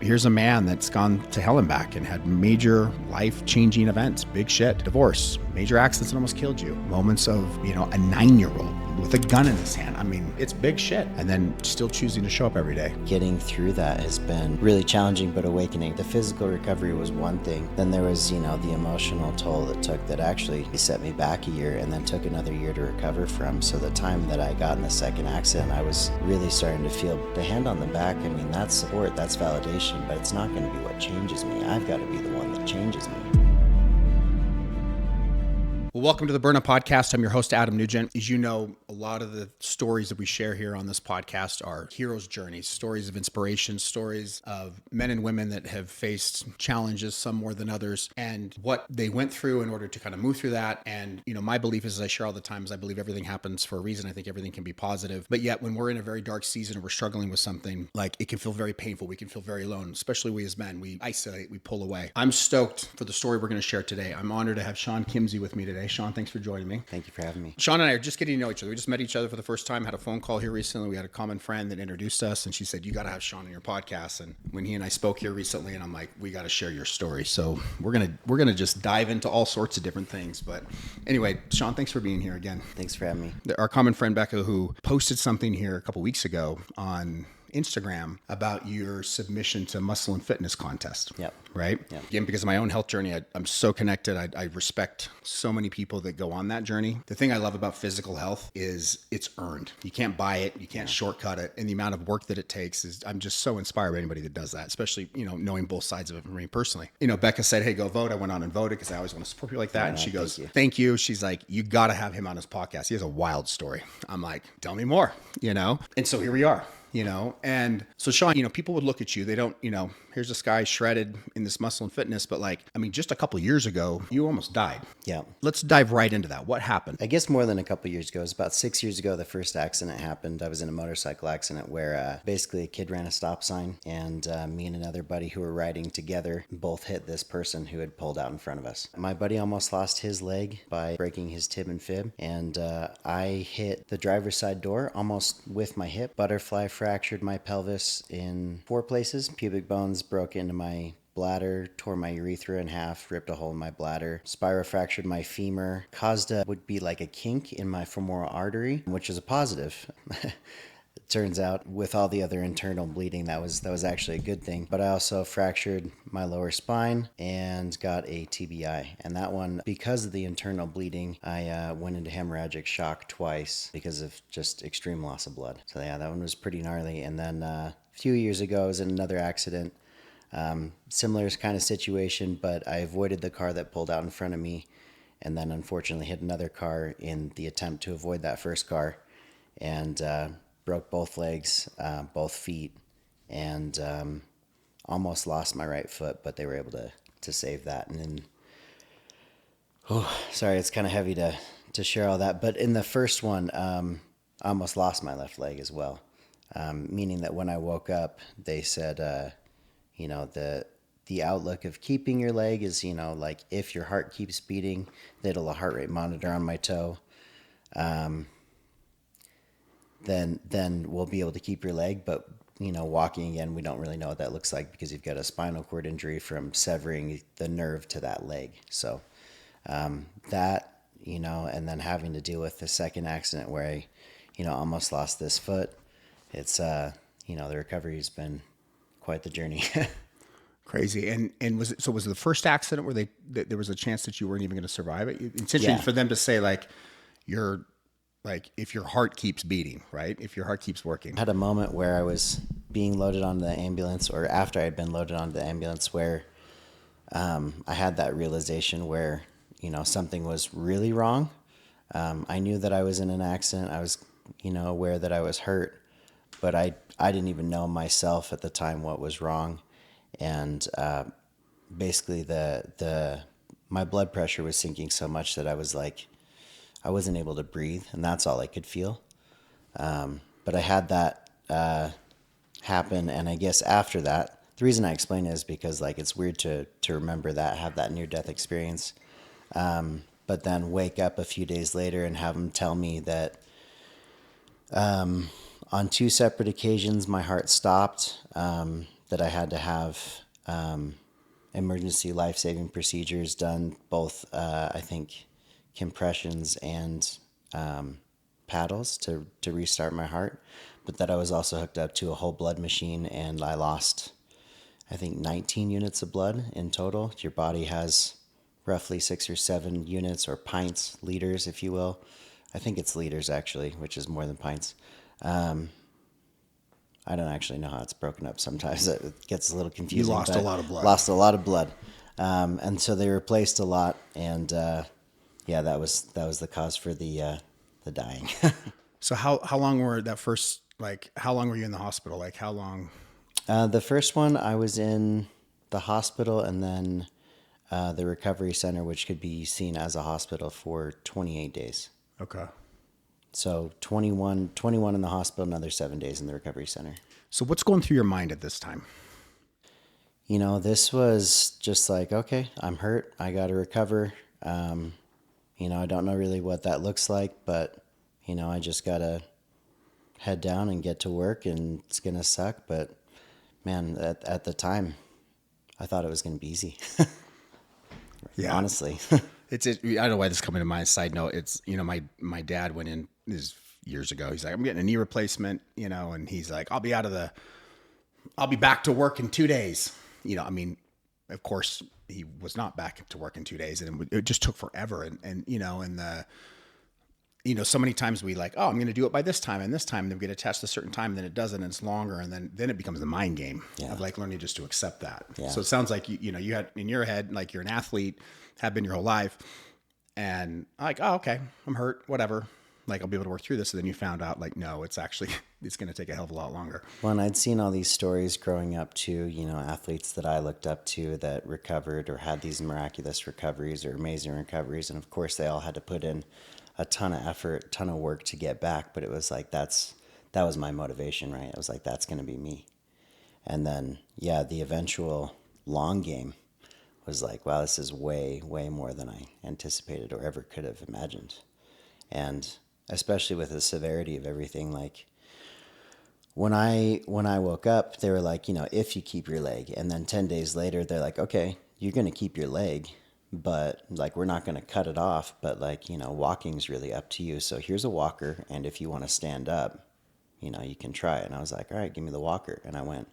here's a man that's gone to hell and back and had major life-changing events, big shit, divorce, major accidents that almost killed you, moments of, a 9-year-old with a gun in his hand. I mean, it's big shit. And then still choosing to show up every day. Getting through that has been really challenging but awakening. The physical recovery was one thing. Then there was, the emotional toll that took that actually set me back a year and then took another year to recover from. So the time that I got in the second accident, I was really starting to feel the hand on the back. I mean, that's support, that's validation, but it's not going to be what changes me. I've got to be the one that changes me. Well, welcome to the Burnout Podcast. I'm your host, Adam Nugent. As you know, a lot of the stories that we share here on this podcast are heroes' journeys, stories of inspiration, stories of men and women that have faced challenges, some more than others, and what they went through in order to kind of move through that. And, my belief is, as I share all the time, is I believe everything happens for a reason. I think everything can be positive. But yet, when we're in a very dark season and we're struggling with something, like it can feel very painful. We can feel very alone, especially we as men. We isolate, we pull away. I'm stoked for the story we're going to share today. I'm honored to have Sean Kimsey with me today. Sean, thanks for joining me. Thank you for having me. Sean and I are just getting to know each other. We just met each other for the first time, had a phone call here recently. We had a common friend that introduced us, and she said, you got to have Sean on your podcast. And when he and I spoke here recently, and I'm like, we got to share your story. So we're gonna just dive into all sorts of different things. But anyway, Sean, thanks for being here again. Thanks for having me. Our common friend Becca, who posted something here a couple weeks ago on Instagram about your submission to muscle and fitness contest. Yep. Right? Yep. Again, because of my own health journey, I'm so connected. I respect so many people that go on that journey. The thing I love about physical health is it's earned. You can't buy it. You can't shortcut it. And the amount of work that it takes is, I'm just so inspired by anybody that does that, especially, knowing both sides of it for me personally. Becca said, hey, go vote. I went on and voted because I always want to support you like that. And she goes, thank you. She's like, you got to have him on his podcast. He has a wild story. I'm like, tell me more, And so here we are. And so Sean, people would look at you, they don't, here's this guy shredded in this muscle and fitness, but just a couple of years ago, you almost died. Yeah. Let's dive right into that. What happened? I guess more than a couple of years ago. It was about 6 years ago, the first accident happened. I was in a motorcycle accident where basically a kid ran a stop sign, and me and another buddy who were riding together both hit this person who had pulled out in front of us. My buddy almost lost his leg by breaking his tib and fib, and I hit the driver's side door almost with my hip, butterfly fractured my pelvis in 4 places, pubic bones broke into my bladder, tore my urethra in half, ripped a hole in my bladder, spiral-fractured my femur, caused would be like a kink in my femoral artery, which is a positive. It turns out with all the other internal bleeding, that was actually a good thing. But I also fractured my lower spine and got a TBI. And that one, because of the internal bleeding, I went into hemorrhagic shock twice because of just extreme loss of blood. So yeah, that one was pretty gnarly. And then a few years ago, I was in another accident. Similar kind of situation, but I avoided the car that pulled out in front of me, and then unfortunately hit another car in the attempt to avoid that first car, and broke both legs, both feet, and almost lost my right foot, but they were able to save that. And then, sorry, it's kind of heavy to share all that, but in the first one, I almost lost my left leg as well, meaning that when I woke up, they said, the outlook of keeping your leg is, like if your heart keeps beating, they had a heart rate monitor on my toe, then we'll be able to keep your leg. But, walking again, we don't really know what that looks like because you've got a spinal cord injury from severing the nerve to that leg. So that, and then having to deal with the second accident where I, almost lost this foot. It's, the recovery has been quite the journey. Crazy. And was it the first accident where there was a chance that you weren't even going to survive it? It's interesting for them to say if your heart keeps beating, right? If your heart keeps working. I had a moment where I was being loaded onto the ambulance, or after I had been loaded onto the ambulance, where I had that realization where, something was really wrong. I knew that I was in an accident. I was, aware that I was hurt, but I didn't even know myself at the time what was wrong. And basically my blood pressure was sinking so much that I was like, I wasn't able to breathe, and that's all I could feel. But I had that happen, and I guess after that, the reason I explain it is because it's weird to remember that, have that near-death experience, but then wake up a few days later and have them tell me that on 2 separate occasions my heart stopped. that I had to have emergency life-saving procedures done, both I think compressions and paddles to restart my heart, but that I was also hooked up to a whole blood machine, and I lost, I think, 19 units of blood in total. Your body has roughly 6 or 7 units, or pints, liters, if you will. I think it's liters, actually, which is more than pints. I don't actually know how it's broken up. Sometimes it gets a little confusing. You lost a lot of blood. Lost a lot of blood. And so they replaced a lot. And yeah, that was the cause for the dying. So how long were that first, like, how long were you in the hospital? Like, how long? The first one, I was in the hospital, and then the recovery center, which could be seen as a hospital, for 28 days. Okay. So 21 in the hospital, another 7 days in the recovery center. So what's going through your mind at this time? You know, this was just like, okay, I'm hurt. I got to recover. You know, I don't know really what that looks like, but, you know, I just got to head down and get to work, and it's going to suck. But man, at the time, I thought it was going to be easy. Yeah. Honestly. I don't know why this is coming to mind. Side note, it's, you know, my dad went in this years ago. He's like, I'm getting a knee replacement, you know, and he's like, I'll be back to work in 2 days. You know, I mean, of course he was not back to work in 2 days, and it just took forever. And, you know, so many times we like, oh, I'm going to do it by this time, and then we get a test a certain time, and then it doesn't, and it's longer. And then it becomes the mind game of like learning just to accept that. Yeah. So it sounds like, you know, you had in your head, like, you're an athlete, have been your whole life. And like, oh, okay, I'm hurt, whatever. Like, I'll be able to work through this. And then you found out, like, no, it's going to take a hell of a lot longer. Well, and I'd seen all these stories growing up too, you know, athletes that I looked up to that recovered or had these miraculous recoveries or amazing recoveries. And of course they all had to put in a ton of effort, ton of work to get back. But it was like, that was my motivation, right? I was like, that's going to be me. And then, yeah, the eventual long game was like, wow, this is way, way more than I anticipated or ever could have imagined. And especially with the severity of everything, like when I woke up, they were like, you know, if you keep your leg. And then 10 days later, they're like, okay, you're going to keep your leg, but like, we're not going to cut it off. But like, you know, walking's really up to you. So here's a walker. And if you want to stand up, you know, you can try it. And I was like, all right, give me the walker. And I went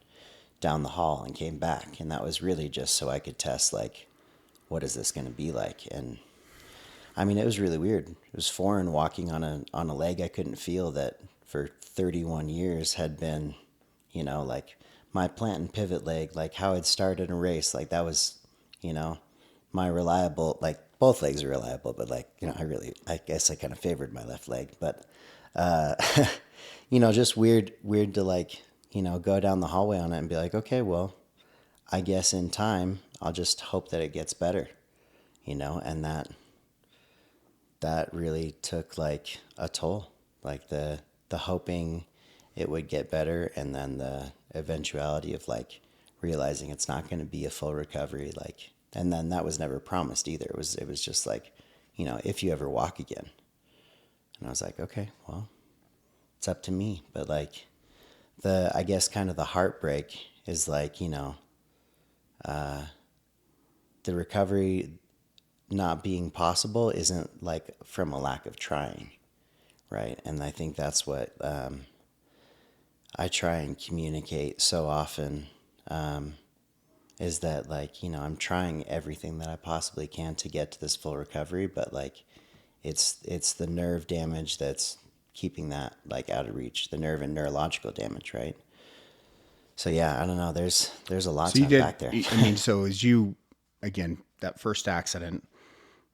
down the hall and came back. And that was really just so I could test, like, what is this going to be like? And I mean, it was really weird. It was foreign walking on a leg I couldn't feel, that for 31 years had been, you know, like my plant and pivot leg, like how I'd started a race. Like that was, you know, my reliable, like both legs are reliable, but like, you know, I guess I kind of favored my left leg, but, you know, just weird to like, you know, go down the hallway on it and be like, okay, well, I guess in time, I'll just hope that it gets better, you know, and that really took like a toll, like the hoping it would get better, and then the eventuality of like realizing it's not going to be a full recovery, like, and then that was never promised either. It was just like, you know, if you ever walk again. And I was like, okay, well, it's up to me. But like I guess kind of the heartbreak is like, you know, the recovery not being possible isn't like from a lack of trying, right? And I think that's what I try and communicate so often, is that like, you know, I'm trying everything that I possibly can to get to this full recovery, but like it's the nerve damage that's keeping that like out of reach, the nerve and neurological damage, right? So yeah, I don't know. There's a lot to unpack there. I mean, so as you, again, that first accident,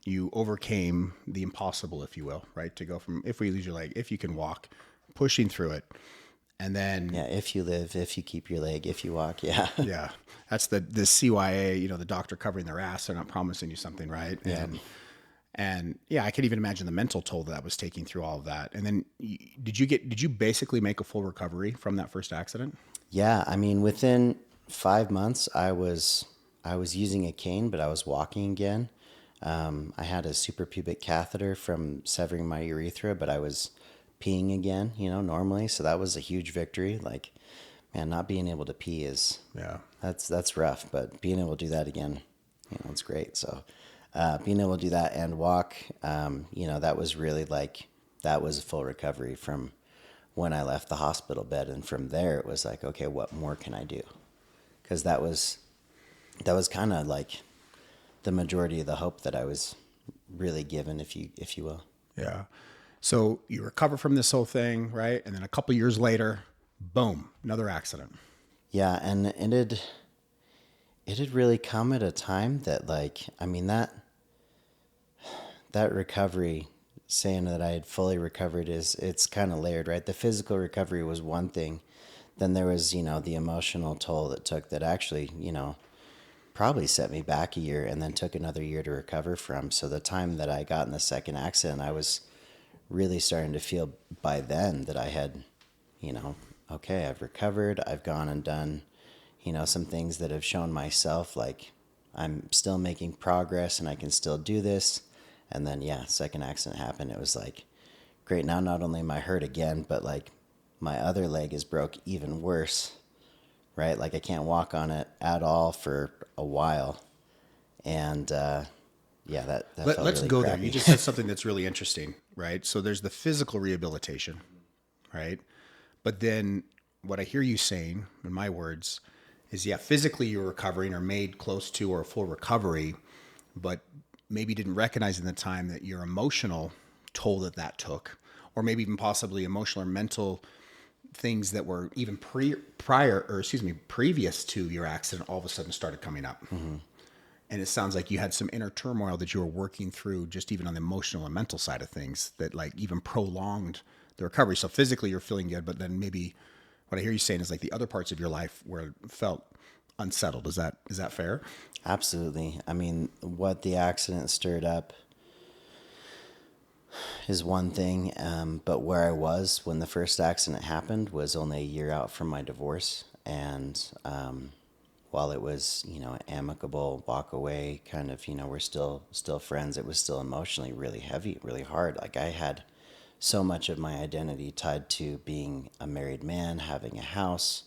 you overcame the impossible, if you will, right? To go from, if we lose your leg, if you can walk, pushing through it. And then, yeah, if you live, if you keep your leg, if you walk, yeah. Yeah. That's the CYA, you know, the doctor covering their ass. They're not promising you something, right? Yeah. And yeah, I could even imagine the mental toll that was taking through all of that. And then did you basically make a full recovery from that first accident? Yeah. I mean, within 5 months, I was using a cane, but I was walking again. I had a suprapubic catheter from severing my urethra, but I was peeing again, you know, normally. So that was a huge victory. Like, man, not being able to pee is, Yeah. that's rough, but being able to do that again, it's great. So, being able to do that and walk, that was really like, that was a full recovery from when I left the hospital bed. And from there, it was like, okay, what more can I do? Because that was kind of like the majority of the hope that I was really given, if you will. Yeah. So you recover from this whole thing, right? And then a couple years later, boom, another accident. Yeah, and it had really come at a time that, like, I mean, that recovery, saying that I had fully recovered, it's kind of layered, right? The physical recovery was one thing. Then there was, the emotional toll that took, that actually, probably set me back a year and then took another year to recover from. So the time that I got in the second accident, I was really starting to feel by then that I had, okay, I've recovered. I've gone and done, some things that have shown myself like I'm still making progress and I can still do this. And then, yeah, second accident happened. It was like, great. Now, not only am I hurt again, but like my other leg is broke even worse, right? Like I can't walk on it at all for a while. And, yeah, that felt Let's really go crappy. there. You just said something that's really interesting, right? So there's the physical rehabilitation, right? But then what I hear you saying, in my words, is yeah, physically you're recovering or made close to or full recovery, but maybe didn't recognize in the time that your emotional toll that took, or maybe even possibly emotional or mental things that were even previous to your accident all of a sudden started coming up. Mm-hmm. And it sounds like you had some inner turmoil that you were working through just even on the emotional and mental side of things that like even prolonged the recovery. So physically you're feeling good, but then maybe what I hear you saying is like the other parts of your life where it felt unsettled. Is that fair? Absolutely. I mean, what the accident stirred up is one thing, but where I was when the first accident happened was only a year out from my divorce. And while it was, amicable, walk away, kind of, we're still friends, it was still emotionally really heavy, really hard. Like I had so much of my identity tied to being a married man, having a house,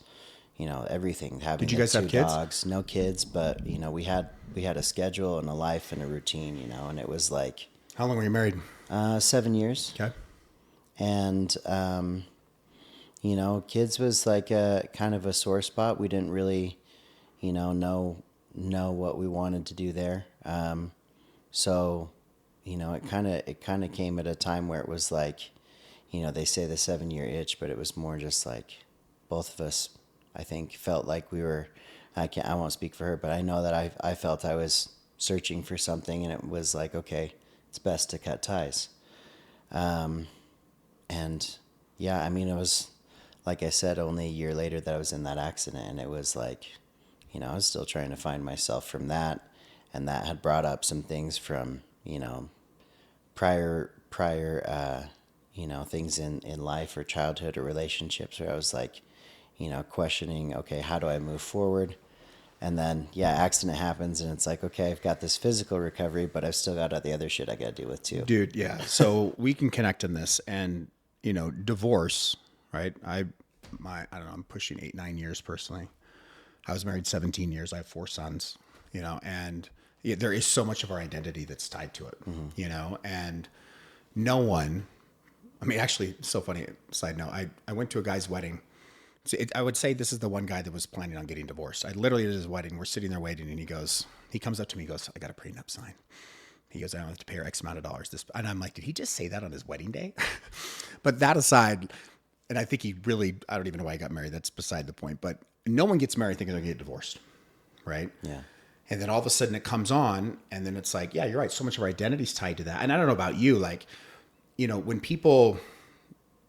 everything. Having Did you guys two have kids? dogs, no kids, but we had a schedule and a life and a routine, and it was like How long were you married? 7 years. Okay. And kids was like a kind of a sore spot. We didn't really, know what we wanted to do there. So, it kind of came at a time where it was like, they say the 7 year itch, but it was more just like both of us, I think, felt like we were, I won't speak for her, but I know that I felt I was searching for something, and it was like, okay, it's best to cut ties. And yeah, I mean, it was, like I said, only a year later that I was in that accident, and it was like, I was still trying to find myself from that, and that had brought up some things from, prior, things in life or childhood or relationships where I was like, questioning, okay, how do I move forward? And then, yeah, accident happens, and it's like, okay, I've got this physical recovery, but I've still got the other shit I got to deal with too. Dude, yeah. So we can connect in this and, divorce, right? I don't know, I'm pushing 8-9 years personally. I was married 17 years. I have 4 sons, and yeah, there is so much of our identity that's tied to it, and no one, I mean, actually, so funny side note, I went to a guy's wedding. I would say this is the one guy that was planning on getting divorced. I literally at his wedding, we're sitting there waiting, and he comes up to me, he goes, I got a prenup sign. He goes, I don't have to pay her X amount of dollars. And I'm like, did he just say that on his wedding day? But that aside, and I think I don't even know why he got married. That's beside the point. But no one gets married thinking they're going to get divorced, right? Yeah. And then all of a sudden it comes on, and then it's like, yeah, you're right. So much of our identity is tied to that. And I don't know about you, like, when people,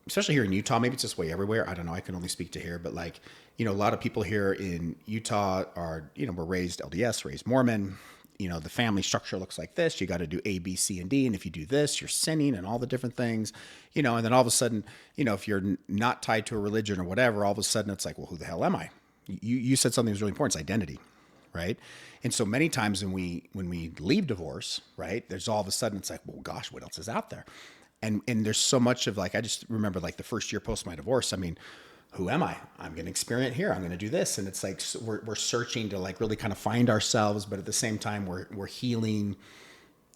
especially here in Utah, maybe it's this way everywhere. I don't know. I can only speak to here, but like, a lot of people here in Utah are, we're raised LDS, raised Mormon. The family structure looks like this. You got to do A, B, C, and D. And if you do this, you're sinning and all the different things, and then all of a sudden, if you're not tied to a religion or whatever, all of a sudden it's like, well, who the hell am I? You said something that was really important. It's identity. Right. And so many times when we leave divorce, right, there's all of a sudden it's like, well, gosh, what else is out there? And there's so much of like, I just remember like the first year post my divorce. I mean, who am I? I'm going to experiment here. I'm going to do this. And it's like, we're searching to like really kind of find ourselves, but at the same time, we're healing,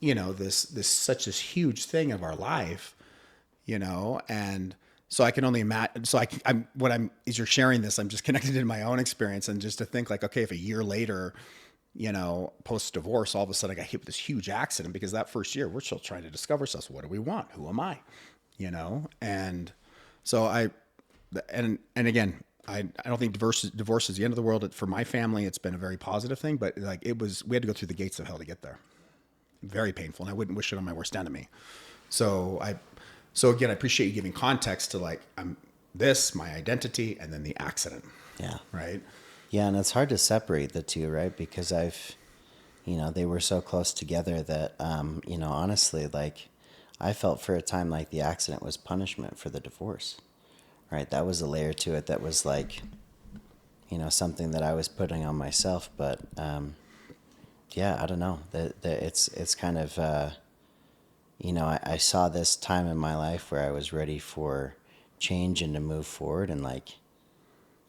this huge thing of our life, and so I can only imagine. So as you're sharing this, I'm just connected in my own experience, and just to think like, okay, if a year later, post divorce, all of a sudden I got hit with this huge accident, because that first year we're still trying to discover ourselves. What do we want? Who am I? And so and again, I don't think divorce is the end of the world. For my family, it's been a very positive thing, but like we had to go through the gates of hell to get there. Very painful. And I wouldn't wish it on my worst enemy. So again, I appreciate you giving context to like, my identity, and then the accident. Yeah. Right. Yeah. And it's hard to separate the two, right? Because they were so close together that, honestly, like I felt for a time like the accident was punishment for the divorce, right? That was a layer to it that was like, something that I was putting on myself. But, yeah, I don't know. It's kind of, I saw this time in my life where I was ready for change and to move forward, and like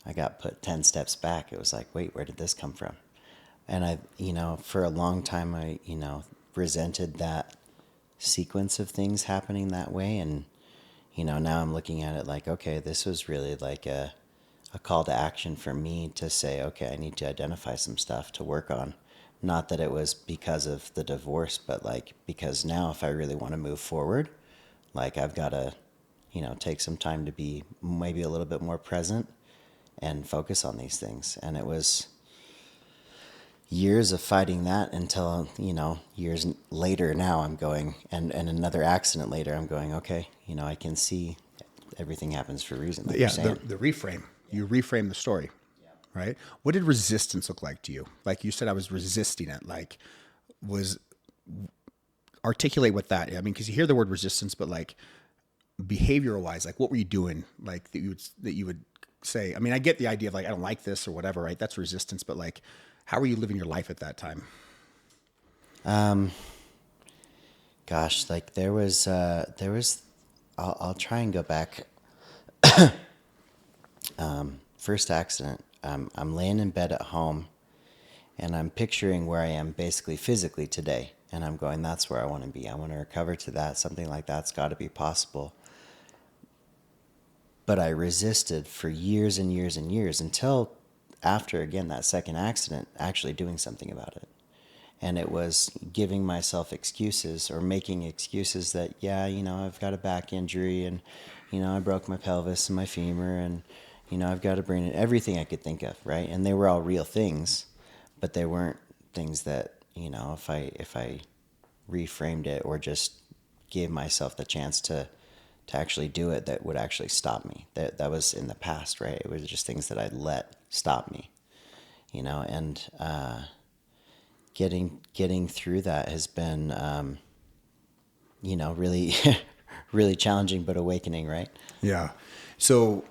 I got put 10 steps back. It was like, wait, where did this come from? And I, for a long time, I, resented that sequence of things happening that way. And, now I'm looking at it like, okay, this was really like a call to action for me to say, okay, I need to identify some stuff to work on. Not that it was because of the divorce, but like, because now if I really want to move forward, like I've got to, take some time to be maybe a little bit more present and focus on these things. And it was years of fighting that until, years later now I'm going, and another accident later, I'm going, okay, I can see everything happens for a reason. Like Yeah. The reframe, you reframe the story. Right? What did resistance look like to you? Like you said, I was resisting it. Like, articulate what that. I mean, because you hear the word resistance, but like behavioral wise, like what were you doing? Like that you would say. I mean, I get the idea of like I don't like this or whatever, right? That's resistance. But like, how were you living your life at that time? Gosh, like there was. I'll try and go back. First accident. I'm laying in bed at home, and I'm picturing where I am basically physically today. And I'm going, that's where I want to be. I want to recover to that. Something like that's got to be possible. But I resisted for years and years and years until after, again, that second accident, actually doing something about it. And it was giving myself excuses or making excuses that, yeah, I've got a back injury, and, I broke my pelvis and my femur, and, I've got a brain, everything I could think of, right? And they were all real things, but they weren't things that, if I reframed it or just gave myself the chance to actually do it, that would actually stop me. That was in the past, right? It was just things that I'd let stop me, and getting through that has been, really, really challenging, but awakening, right? Yeah. So,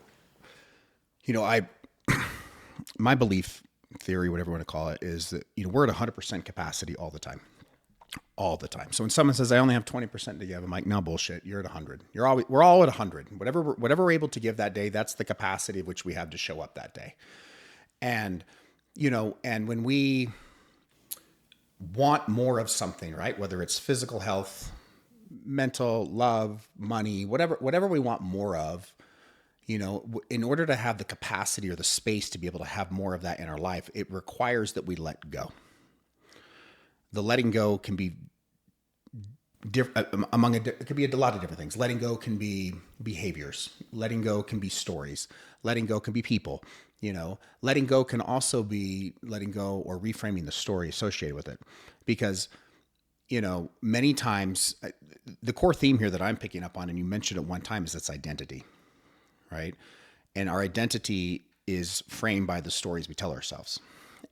my belief theory, whatever you want to call it, is that, we're at 100% capacity all the time. All the time. So when someone says I only have 20% to give, I'm like, no, bullshit. You're at 100. We're all at 100. Whatever we're able to give that day, that's the capacity of which we have to show up that day. And, and when we want more of something, right? Whether it's physical health, mental, love, money, whatever we want more of, in order to have the capacity or the space to be able to have more of that in our life, it requires that we let go. The letting go can be it could be a lot of different things. Letting go can be behaviors. Letting go can be stories. Letting go can be people. Letting go can also be letting go or reframing the story associated with it, because many times the core theme here that I'm picking up on, and you mentioned at one time, is its identity, right? And our identity is framed by the stories we tell ourselves.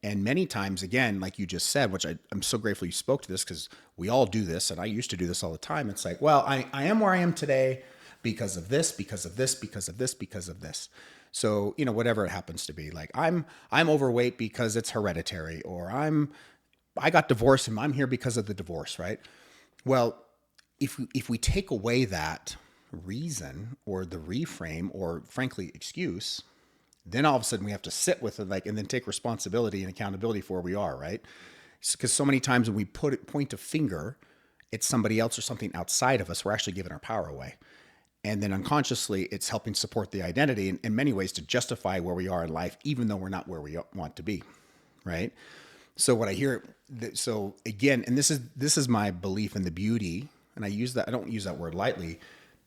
And many times, again, like you just said, which I'm so grateful you spoke to this, because we all do this, and I used to do this all the time. It's like, well, I am where I am today because of this, because of this, because of this, because of this. So, whatever it happens to be, like I'm overweight because it's hereditary, or I got divorced and I'm here because of the divorce, right? Well, if we take away that reason or the reframe or frankly excuse, Then all of a sudden we have to sit with it, like, and then take responsibility and accountability for where we are, right? Because so many times when we point a finger at somebody else or something outside of us, we're actually giving our power away. And then unconsciously, it's helping support the identity in many ways to justify where we are in life, even though we're not where we want to be, right? So what I hear, so again, and this is my belief in the beauty, and I don't use that word lightly,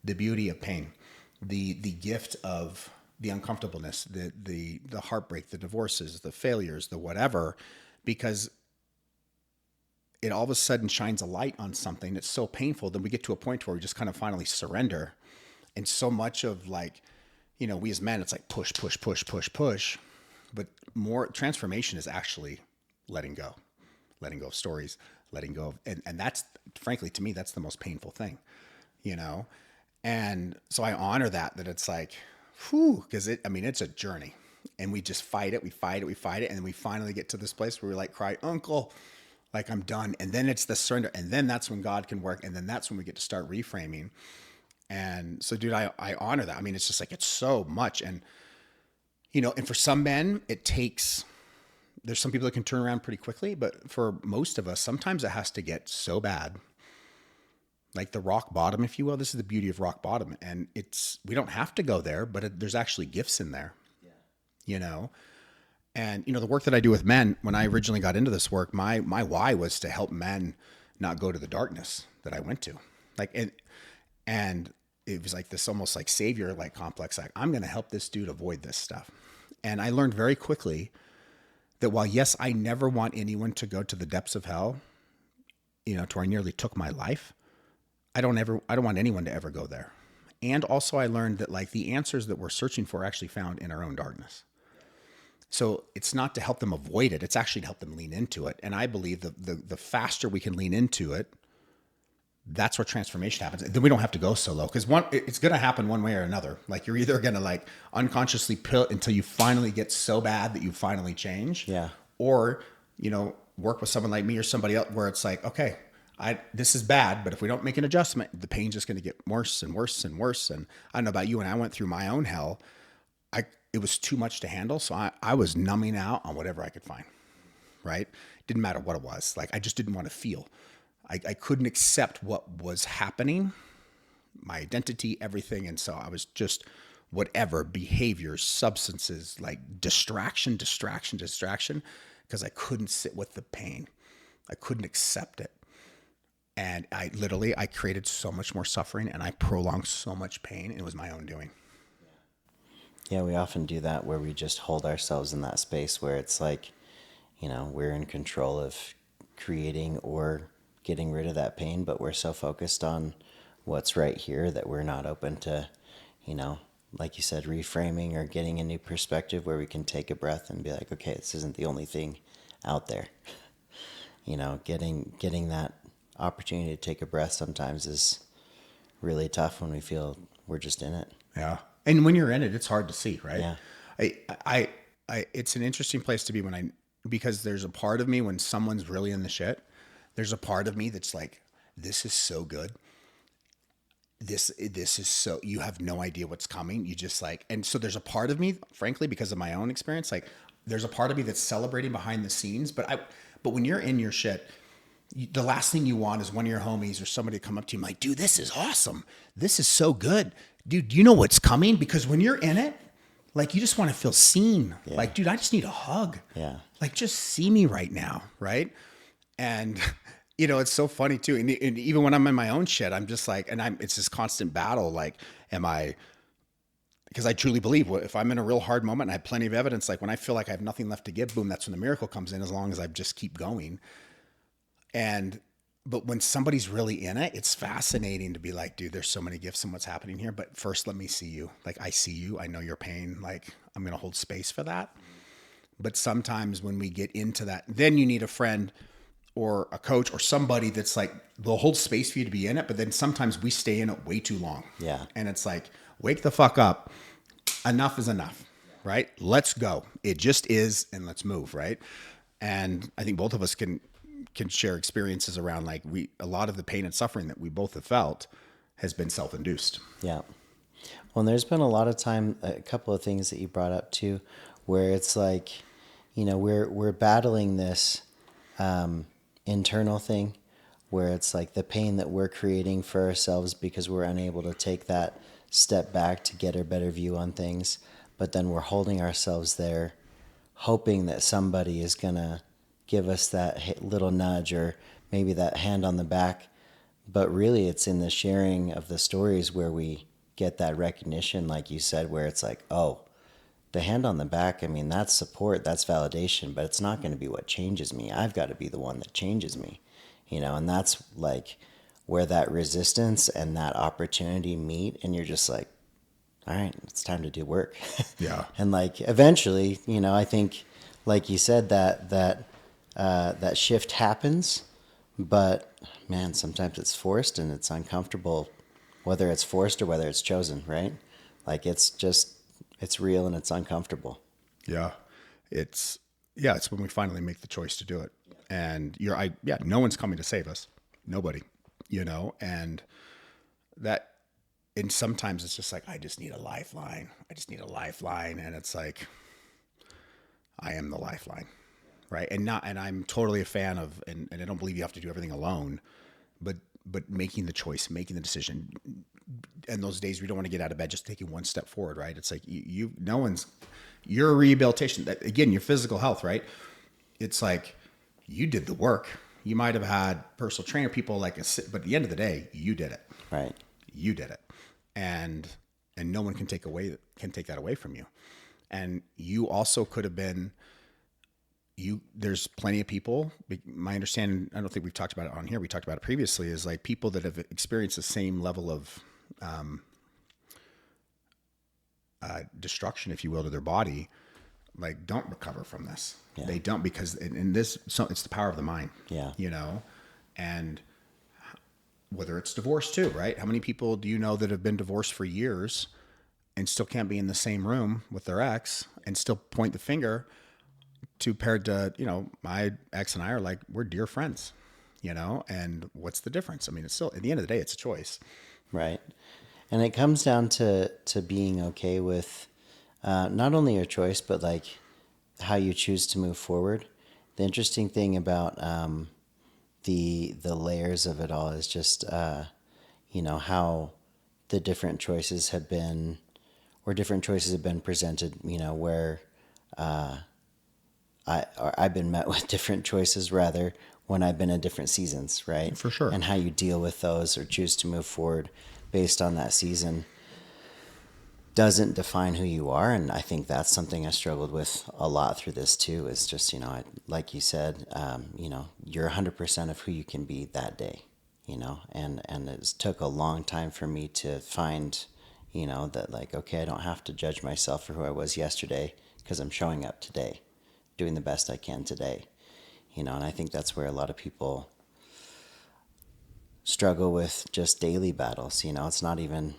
the beauty of pain, the gift of the uncomfortableness, the heartbreak, the divorces, the failures, the whatever, because it all of a sudden shines a light on something that's so painful. Then we get to a point where we just kind of finally surrender. And so much of like, we as men, it's like push, push, push, push, push. But more transformation is actually letting go of stories, letting go of, and that's, frankly, to me, that's the most painful thing, And so I honor that it's like, whew, because it's a journey, and we just fight it. We fight it. And then we finally get to this place where we like cry, uncle, like I'm done. And then it's the surrender. And then that's when God can work. And then that's when we get to start reframing. And so, dude, I honor that. It's just like, it's so much. And, and for some men, there's some people that can turn around pretty quickly, but for most of us, sometimes it has to get so bad, like the rock bottom, if you will. This is the beauty of rock bottom. And we don't have to go there, but there's actually gifts in there, And, the work that I do with men, when I originally got into this work, my why was to help men not go to the darkness that I went to. And it was like this almost like savior, like complex, like I'm going to help this dude avoid this stuff. And I learned very quickly that while, yes, I never want anyone to go to the depths of hell, to where I nearly took my life, I don't want anyone to ever go there. And also I learned that like the answers that we're searching for are actually found in our own darkness. So it's not to help them avoid it. It's actually to help them lean into it. And I believe the faster we can lean into it, that's where transformation happens. Then we don't have to go so low, because it's going to happen one way or another. Like you're either going to like unconsciously pill until you finally get so bad that you finally change. Yeah. Or, work with someone like me or somebody else where it's like, okay, this is bad, but if we don't make an adjustment, the pain's just going to get worse and worse and worse. And I don't know about you, when I went through my own hell, it was too much to handle. So I was numbing out on whatever I could find, right? Didn't matter what it was. Like, I just didn't want to feel. I couldn't accept what was happening, my identity, everything. And so I was just whatever, behaviors, substances, like distraction, because I couldn't sit with the pain. I couldn't accept it. And I created so much more suffering, and I prolonged so much pain, and it was my own doing. Yeah, we often do that where we just hold ourselves in that space where it's like, we're in control of creating or getting rid of that pain, but we're so focused on what's right here that we're not open to, like you said, reframing or getting a new perspective where we can take a breath and be like, okay, this isn't the only thing out there. Getting that opportunity to take a breath sometimes is really tough when we feel we're just in it. Yeah. And when you're in it, it's hard to see, right? Yeah. I it's an interesting place to be because there's a part of me when someone's really in the shit, there's a part of me that's like, this is so good. This is so, you have no idea what's coming. You just like, and so there's a part of me, frankly, because of my own experience, like there's a part of me that's celebrating behind the scenes, but when you're in your shit, the last thing you want is one of your homies or somebody to come up to you like, dude, this is awesome. This is so good. Dude, do you know what's coming? Because when you're in it, like you just want to feel seen. Yeah. Like, dude, I just need a hug. Yeah. Like, just see me right now. Right. And it's so funny too. And even when I'm in my own shit, I'm just like, it's this constant battle. Like, because I truly believe if I'm in a real hard moment and I have plenty of evidence, like when I feel like I have nothing left to give, boom, that's when the miracle comes in, as long as I just keep going. But when somebody's really in it, it's fascinating to be like, dude, there's so many gifts in what's happening here. But first, let me see you. Like, I see you. I know your pain. Like, I'm going to hold space for that. But sometimes when we get into that, then you need a friend or a coach or somebody that's like, they'll hold space for you to be in it. But then sometimes we stay in it way too long. Yeah. And it's like, wake the fuck up. Enough is enough, right? Let's go. It just is. And let's move, right? And I think both of us can share experiences around like a lot of the pain and suffering that we both have felt has been self-induced. Yeah. Well, there's been a lot of time, a couple of things that you brought up too, where it's like, we're battling this internal thing, where it's like the pain that we're creating for ourselves because we're unable to take that step back to get a better view on things, but then we're holding ourselves there, hoping that somebody is gonna give us that little nudge or maybe that hand on the back. But really, it's in the sharing of the stories where we get that recognition, like you said, where it's like, oh, the hand on the back, I mean, that's support, that's validation, but it's not going to be what changes me. I've got to be the one that changes me, and that's like where that resistance and that opportunity meet. And you're just like, all right, it's time to do work. Yeah. And like eventually, I think, like you said, that shift happens, but man, sometimes it's forced and it's uncomfortable, whether it's forced or whether it's chosen, right? Like it's real and it's uncomfortable. Yeah. It's when we finally make the choice to do it. And no one's coming to save us. Nobody, and that, and sometimes it's just like, I just need a lifeline. And it's like, I am the lifeline. Right. And I'm totally a fan of, and I don't believe you have to do everything alone, but making the choice, making the decision. And those days we don't want to get out of bed, just taking one step forward. Right. It's like your rehabilitation, that, again, your physical health, right? It's like you did the work. You might have had personal trainer people but at the end of the day, you did it. Right. You did it. And no one can take that away from you. And you also could have been, there's plenty of people, my understanding, I don't think we've talked about it on here, we talked about it previously, is like people that have experienced the same level of destruction, if you will, to their body, like don't recover from this. Yeah. They don't, because it's the power of the mind. Yeah. And whether it's divorce too, right? How many people do you know that have been divorced for years and still can't be in the same room with their ex and still point the finger compared to, my ex and I are like, we're dear friends, and what's the difference? I mean, it's still, at the end of the day, it's a choice. Right. And it comes down to being okay with not only your choice, but like how you choose to move forward. The interesting thing about the layers of it all is just, how the different choices have been, or different choices have been presented, where I've been met with different choices rather when I've been in different seasons, right? For sure. And how you deal with those or choose to move forward based on that season doesn't define who you are. And I think that's something I struggled with a lot through this too, is just, like you said, you're 100% of who you can be that day, and it took a long time for me to find, that like, okay, I don't have to judge myself for who I was yesterday because I'm showing up today, doing the best I can today, and I think that's where a lot of people struggle with just daily battles. It's not even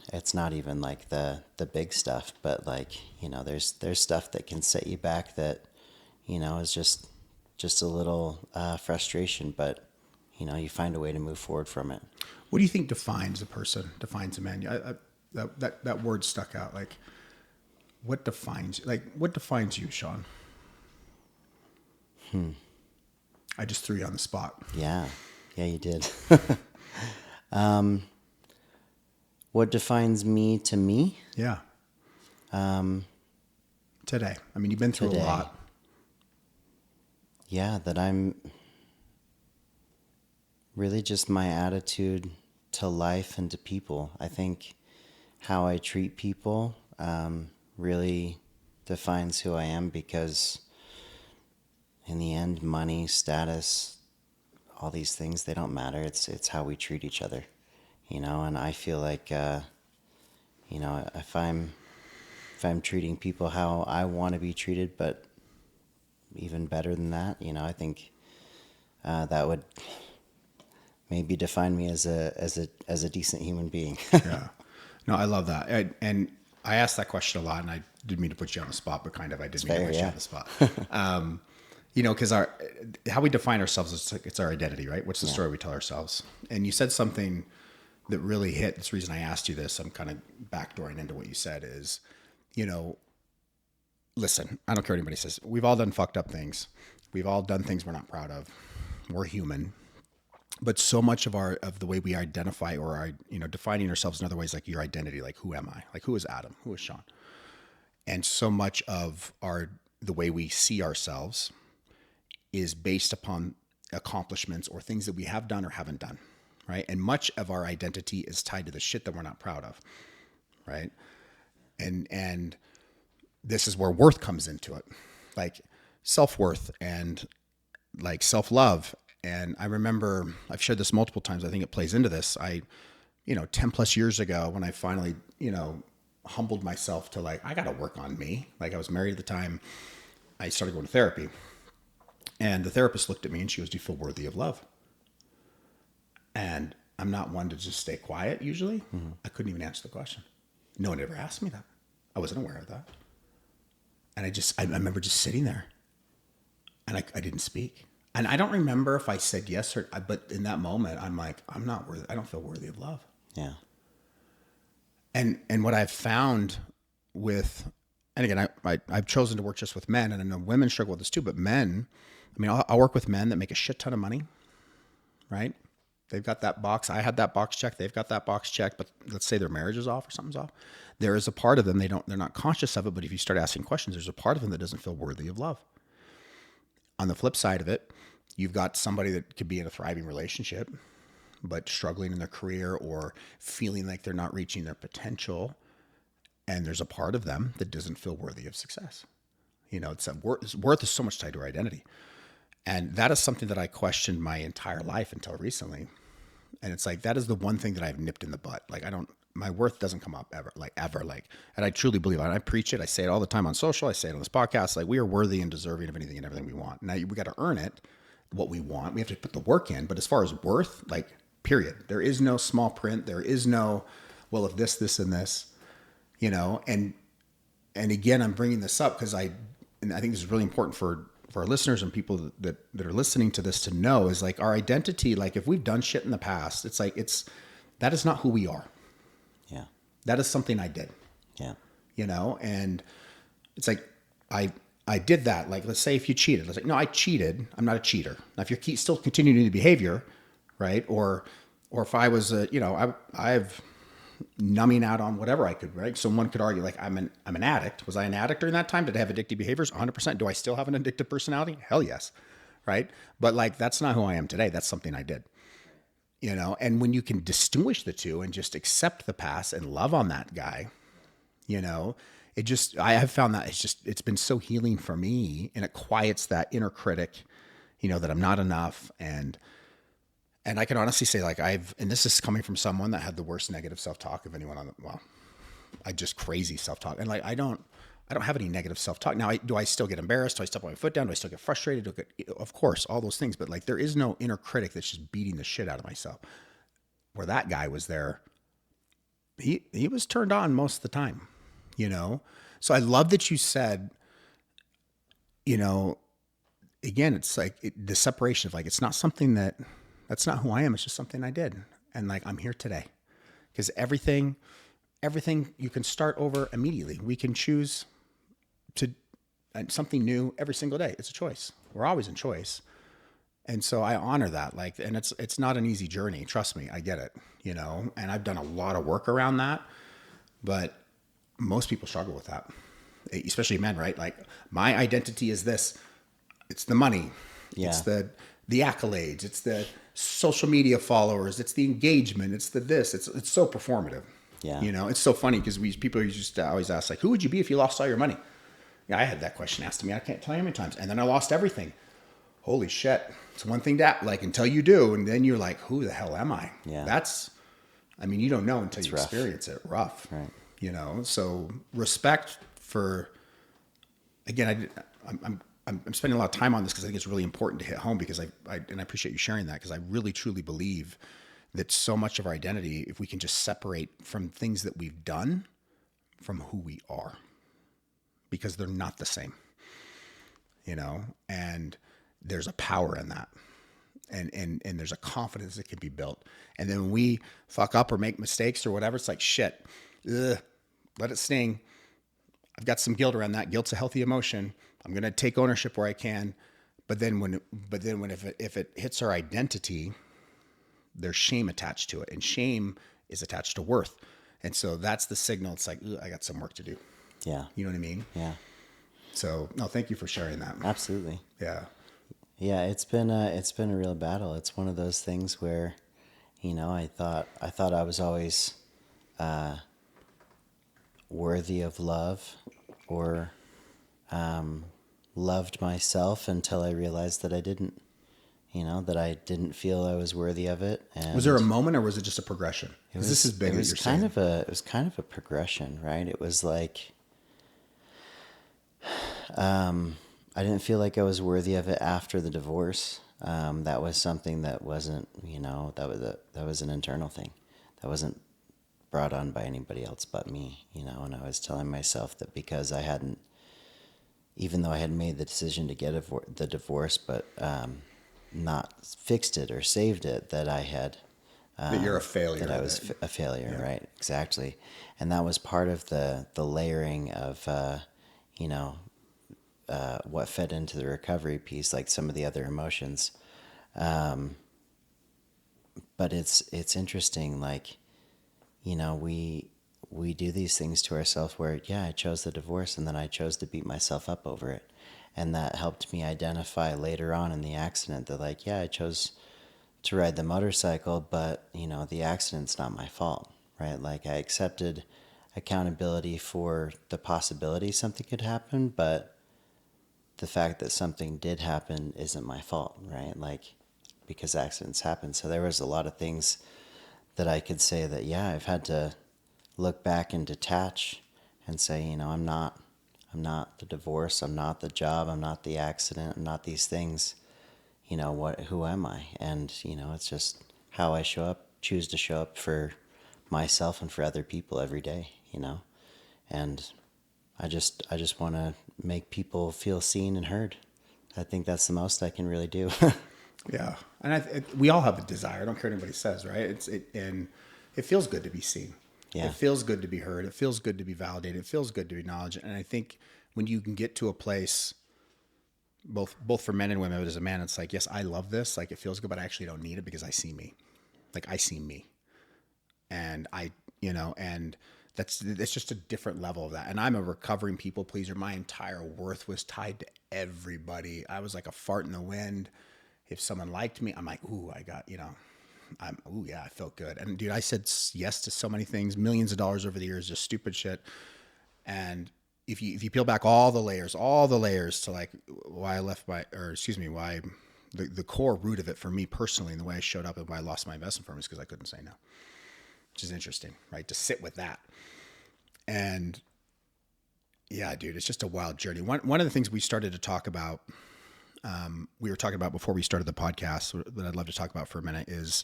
like the big stuff, but like, there's stuff that can set you back that, is just a little frustration, but you find a way to move forward from it. What do you think defines a man? That word stuck out. Like, what defines you, Sean? I just threw you on the spot. Yeah, you did. What defines me to me? Yeah. Today. I mean, you've been through a lot. Yeah, that I'm really just my attitude to life and to people. I think how I treat people really defines who I am, because in the end, money, status, all these things, they don't matter. It's how we treat each other, and I feel like, if I'm treating people how I want to be treated, but even better than that, I think that would maybe define me as a decent human being. Yeah. No, I love that. And I asked that question a lot, and I didn't mean to put you on the spot, but kind of, I did mean to put you on the spot. Because how we define ourselves, it's our identity, right? What's the story we tell ourselves? And you said something that really hit, this reason I asked you this, I'm kind of backdooring into what you said is, you know, listen, I don't care what anybody says. We've all done fucked up things. We've all done things we're not proud of. We're human. But so much of the way we identify or are, defining ourselves in other ways, like your identity, like who am I? Like who is Adam? Who is Sean? And so much of the way we see ourselves is based upon accomplishments or things that we have done or haven't done, right? And much of our identity is tied to the shit that we're not proud of, right? And this is where worth comes into it, like self-worth and like self-love. And I remember I've shared this multiple times. I think it plays into this. 10 plus years ago when I finally, humbled myself to like, I got to work on me. Like I was married at the time. I started going to therapy and the therapist looked at me and she goes, do you feel worthy of love? And I'm not one to just stay quiet usually. Mm-hmm. I couldn't even answer the question. No one ever asked me that. I wasn't aware of that. And I remember just sitting there and I didn't speak. And I don't remember if I said yes but in that moment, I'm like, I'm not worthy. I don't feel worthy of love. Yeah. And what I've found with, and again, I've chosen to work just with men, and I know women struggle with this too, but men, I mean, I'll work with men that make a shit ton of money, right? They've got that box. I had that box checked. They've got that box checked, but let's say their marriage is off or something's off. There is a part of them, they're not conscious of it, but if you start asking questions, there's a part of them that doesn't feel worthy of love. On the flip side of it, you've got somebody that could be in a thriving relationship, but struggling in their career or feeling like they're not reaching their potential. And there's a part of them that doesn't feel worthy of success. It's worth is so much tied to our identity. And that is something that I questioned my entire life until recently. And it's like, that is the one thing that I've nipped in the butt. Like my worth doesn't come up ever. And I truly believe it. I preach it. I say it all the time on social. I say it on this podcast. Like we are worthy and deserving of anything and everything we want. Now we got to earn it, what we want. We have to put the work in. But as far as worth, like period, there is no small print. There is no, well, if this, and this, and again, I'm bringing this up because I think this is really important for our listeners and people that are listening to this to know is like our identity. Like if we've done shit in the past, it's like, that is not who we are. Yeah. That is something I did. Yeah. And it's like, I did that. Like, let's say if you cheated, it's like, no, I cheated. I'm not a cheater. Now, if you're still continuing the behavior, right. Or if I was, I've numbing out on whatever I could, right? Someone could argue like, I'm an addict. Was I an addict during that time? Did I have addictive behaviors? 100%. Do I still have an addictive personality? Hell yes. Right. But like, that's not who I am today. That's something I did. And when you can distinguish the two and just accept the past and love on that guy, I have found that it's been so healing for me, and it quiets that inner critic, that I'm not enough. And I can honestly say like and this is coming from someone that had the worst negative self-talk of anyone I just crazy self-talk. And like, I don't have any negative self-talk. Now, do I still get embarrassed? Do I step my foot down? Do I still get frustrated? Of course, all those things. But like, there is no inner critic that's just beating the shit out of myself. Where that guy was there, he was turned on most of the time, So I love that you said, again, it's like the separation of like, it's not something that's not who I am. It's just something I did. And like, I'm here today because everything you can start over immediately. We can choose to something new every single day. It's a choice. We're always in choice. And so I honor that. Like, and it's not an easy journey. Trust me. I get it, and I've done a lot of work around that, but most people struggle with that, especially men, right? Like my identity is this, it's the money. Yeah. It's the accolades. It's the social media followers. It's the engagement. It's the this. It's so performative. Yeah. It's so funny because people used to always ask like, who would you be if you lost all your money? Yeah, I had that question asked to me. I can't tell you how many times. And then I lost everything. Holy shit. It's one thing to like until you do, and then you're like, who the hell am I? Yeah. You don't know until you experience it. Rough. Right. So respect for, again, I'm spending a lot of time on this because I think it's really important to hit home because I appreciate you sharing that because I really truly believe that so much of our identity, if we can just separate from things that we've done from who we are, because they're not the same, and there's a power in that. and there's a confidence that can be built. And then when we fuck up or make mistakes or whatever, it's like, shit, ugh, let it sting. I've got some guilt around that. Guilt's a healthy emotion. I'm going to take ownership where I can. But then if it hits our identity, there's shame attached to it, and shame is attached to worth. And so that's the signal. It's like, I got some work to do. Yeah. You know what I mean? Yeah. So no, thank you for sharing that. Absolutely. Yeah. Yeah, it's been a real battle. It's one of those things where, I thought I was always worthy of love, or loved myself, until I realized that I didn't. That I didn't feel I was worthy of it. And was there a moment, or was it just a progression? Because this is big. It was kind of a progression, right? It was like, I didn't feel like I was worthy of it after the divorce. That was something that wasn't, that was an internal thing. That wasn't brought on by anybody else but me, and I was telling myself that because I hadn't, even though I had made the decision to get the divorce, but not fixed it or saved it, that I had... that you're a failure. That I was a failure, yeah. Right, exactly. And that was part of the layering of, what fed into the recovery piece, like some of the other emotions. But it's interesting, like, we do these things to ourselves where, I chose the divorce, and then I chose to beat myself up over it. And that helped me identify later on in the accident that, like, I chose to ride the motorcycle, but, the accident's not my fault, right? Like, I accepted accountability for the possibility something could happen, but the fact that something did happen isn't my fault, right? Like, because accidents happen. So there was a lot of things that I could say that, I've had to look back and detach and say, I'm not the divorce, I'm not the job, I'm not the accident, I'm not these things. Who am I? And, it's just how I choose to show up for myself and for other people every day, and I just want to make people feel seen and heard. I think that's the most I can really do. Yeah. And we all have a desire. I don't care what anybody says, right? And it feels good to be seen. Yeah. It feels good to be heard. It feels good to be validated. It feels good to be acknowledged. And I think when you can get to a place, both for men and women, but as a man, it's like, yes, I love this. Like, it feels good, but I actually don't need it because I see me. Like, I see me. And and it's just a different level of that. And I'm a recovering people pleaser. My entire worth was tied to everybody. I was like a fart in the wind. If someone liked me, I'm like, ooh, I got, I felt good. And dude, I said yes to so many things, millions of dollars over the years, just stupid shit. And if you peel back all the layers to like why I left why the core root of it for me personally, and the way I showed up and why I lost my investment firm is because I couldn't say no, which is interesting, right? To sit with that. And yeah, dude, it's just a wild journey. One of the things we started to talk about, we were talking about before we started the podcast that I'd love to talk about for a minute is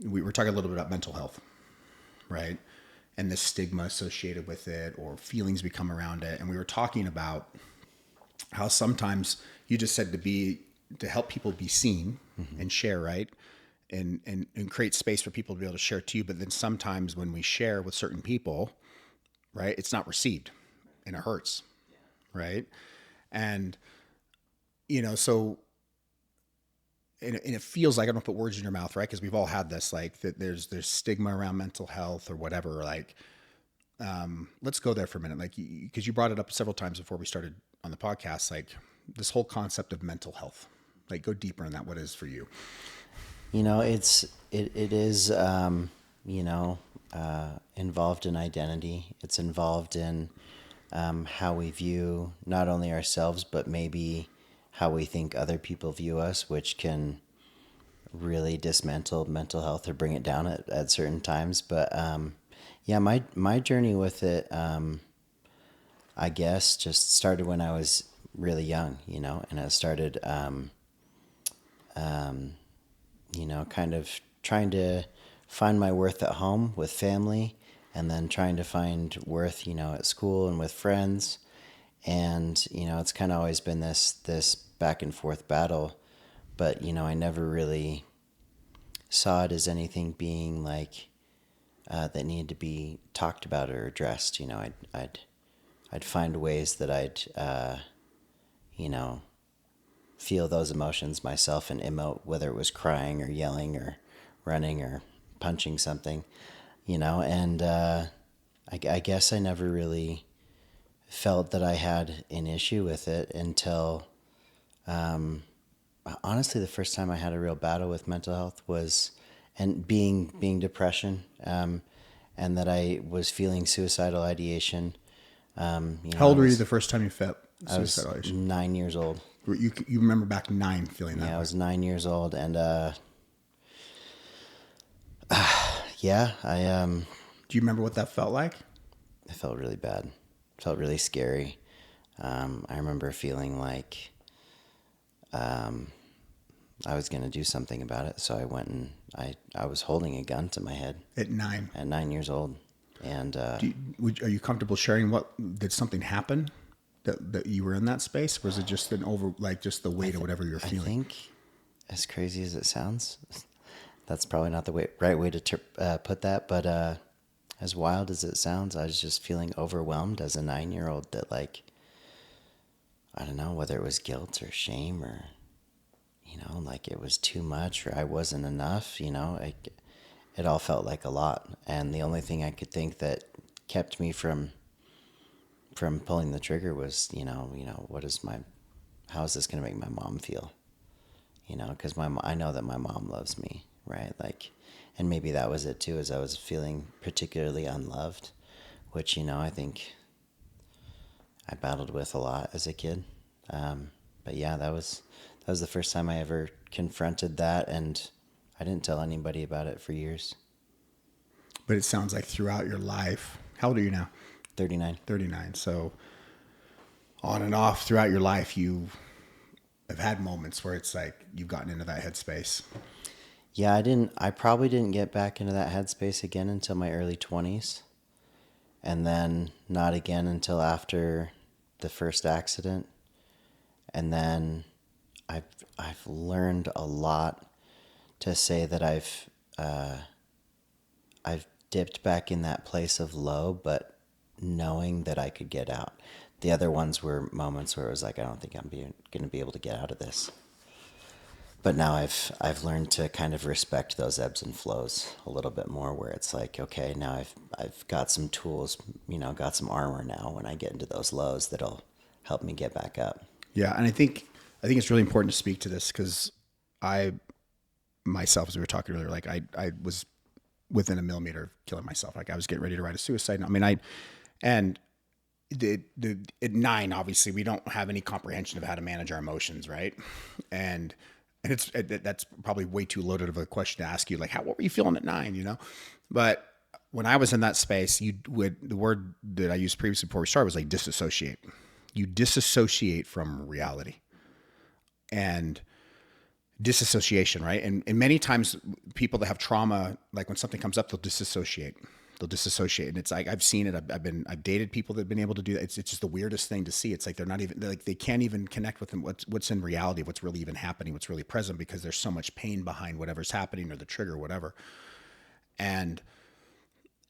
we were talking a little bit about mental health, right? And the stigma associated with it or feelings we come around it. And we were talking about how sometimes you just said to help people be seen and share, right? And create space for people to be able to share too. But then sometimes when we share with certain people, right, it's not received and it hurts, right? And, so, and it feels like, I don't put words in your mouth, right? Because we've all had this, like that there's stigma around mental health or whatever. Like, let's go there for a minute. Like, because you brought it up several times before we started on the podcast, like this whole concept of mental health, like go deeper in that. What is for you? It is, involved in identity. It's involved in how we view not only ourselves, but maybe how we think other people view us, which can really dismantle mental health or bring it down at certain times. But my journey with it, I guess, just started when I was really young, and it started, kind of trying to find my worth at home with family, and then trying to find worth, at school and with friends. And, it's kind of always been this back and forth battle. But, I never really saw it as anything being like that needed to be talked about or addressed. I'd find ways that I'd feel those emotions myself and emote, whether it was crying or yelling or running or punching something, and I guess I never really felt that I had an issue with it until, honestly, the first time I had a real battle with mental health was, and being depression, and that I was feeling suicidal ideation. How old were you the first time you felt suicidal I was ideation? 9 years old. You remember back 9 feeling that Yeah, way? I was 9 years old, and yeah, Do you remember what that felt like? I felt really bad. It felt really scary. I remember feeling like I was going to do something about it. So I went and I was holding a gun to my head At 9. at 9 years old. And Are you comfortable sharing did something happen that you were in that space? Or was it just just the weight of whatever you're I feeling? think, as crazy as it sounds, that's probably not the right way to put that. But as wild as it sounds, I was just feeling overwhelmed as a 9-year-old that, like, I don't know whether it was guilt or shame or, like it was too much or I wasn't enough, it all felt like a lot. And the only thing I could think that kept me from pulling the trigger was, how is this going to make my mom feel? Because I know that my mom loves me, right? Like, and maybe that was it too, as I was feeling particularly unloved, which, I think I battled with a lot as a kid. But yeah, that was the first time I ever confronted that, and I didn't tell anybody about it for years. But it sounds like throughout your life, how old are you now? 39. 39. So on and off throughout your life, you have had moments where it's like you've gotten into that headspace. Yeah, I probably didn't get back into that headspace again until my early 20s. And then not again until after the first accident. And then I've learned a lot to say that I've dipped back in that place of low, but knowing that I could get out. The other ones were moments where it was like, I don't think I'm going to be able to get out of this. But now I've learned to kind of respect those ebbs and flows a little bit more, where it's like, okay, now I've got some tools, got some armor now when I get into those lows that'll help me get back up. Yeah, and I think it's really important to speak to this because I myself, as we were talking earlier, like I was within a millimeter of killing myself. Like I was getting ready to write a suicide note. I mean, at 9, obviously, we don't have any comprehension of how to manage our emotions, right? And that's probably way too loaded of a question to ask you. Like, what were you feeling at 9? But when I was in that space, the word that I used previously before we started was like disassociate. You disassociate from reality, and disassociation, right? And many times people that have trauma, like when something comes up, they'll disassociate. And it's like, I've seen it. I've dated people that have been able to do that. It's just the weirdest thing to see. It's like, they can't even connect with them. What's in reality, what's really even happening, what's really present, because there's so much pain behind whatever's happening or the trigger or whatever. And